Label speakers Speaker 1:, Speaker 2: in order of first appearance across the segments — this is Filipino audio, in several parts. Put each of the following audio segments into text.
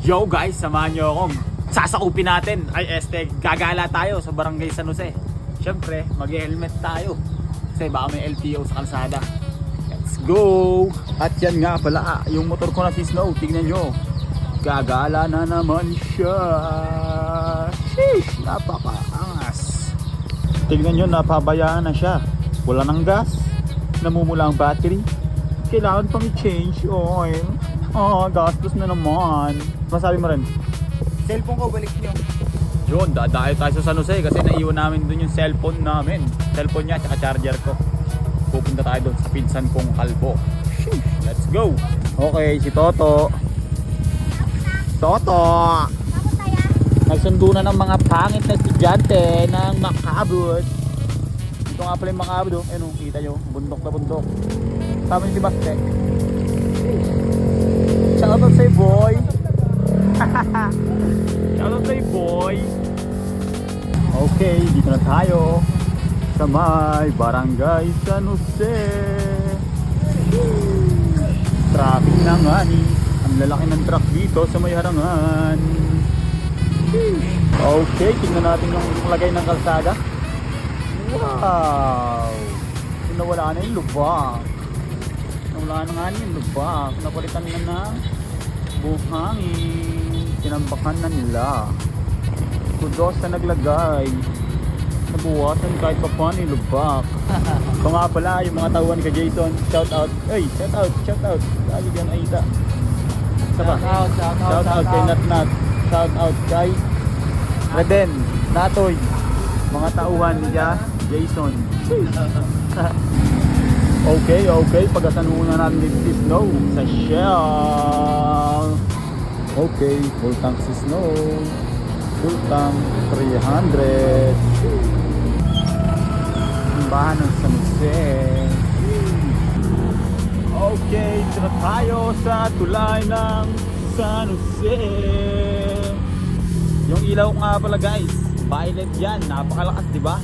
Speaker 1: Yo guys, samahan nyo akong sasakupin natin. Gagala tayo sa Barangay San Jose. Siyempre, mag-helmet tayo kasi baka may LTO sa kalsada. Let's go! At yan nga pala, yung motor ko na si Snow, tignan nyo. Gagala na naman siya. Sheesh, napakaangas. Tignan nyo, napabayaan na siya. Wala ng gas, namumula ang battery. Kailangan pang i-change oil. Gastos na naman. Masabi mo rin?
Speaker 2: Cellphone ko, balik nyo.
Speaker 1: Yun, dadayo tayo sa San Jose kasi naiwan namin dun yung cellphone namin. Cellphone niya at charger ko. Pupunta tayo dun sa pinsan kong kalbo. Sheesh, let's go! Okay, si Toto. Toto! Nagsundo na ng mga pangit na estudyante ng Macabud. Ito nga pala yung Macabud. Ayun, kita nyo, bundok na bundok. Tama yung si Baste. Shout out sa'yo, boy! Shout out sa'yo, boy! Okay, dito na tayo sa may Barangay San Jose. Traffic na nga ni. Ang lalaki ng truck dito sa may harangan. Okay, tingnan natin yung lagay ng kalsada. Wow! Nawala na yung lubak. Nawala na nga yung lubak. Napalitan na ng buhangin. Tinambakan na nila. Kudos na naglagay. Nabuwasan kahit pa paano yung lubak. Ito nga pala yung mga tauhan kay Jason. Shout out. Hey, shout out, shout out. Lagi dyan Aita. Shout out kay Natnat. Shout out kay Reden, Natoy. Mga tauhan niya Jason. Okay. Pagkasan muna natin dito si Snow sa Shell. Okay, full tank si Snow. Full tank 300. Simbahan ng San Jose. Okay, dito na tayo sa tulay ng San Jose. Yung ilaw nga pala guys, violet yan, napakalakas, di ba?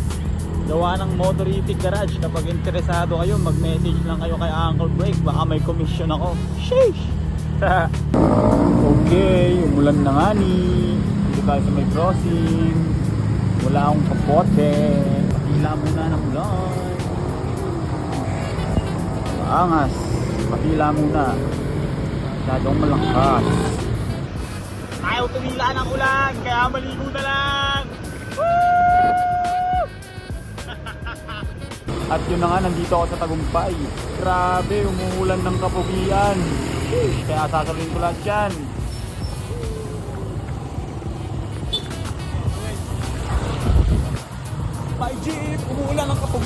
Speaker 1: Gawa ng Motorific Garage. Kapag interesado kayo, mag-message lang kayo kay Uncle Break, baka may commission ako. Sheesh! Okay, umulan na nga ni. Dito tayo sa may crossing. Wala akong kapote. Pakila muna ng ulan. Paangas. Pakila muna. Masyadong malakas. Ayaw tumila ng ulan, kaya maligo na lang. At yun na nga, nandito ako sa Tagumpay. Grabe, umuulan ng kapugian. Kaya sasabihin ko lahat yan. By jeep, umuulan ng kapugian.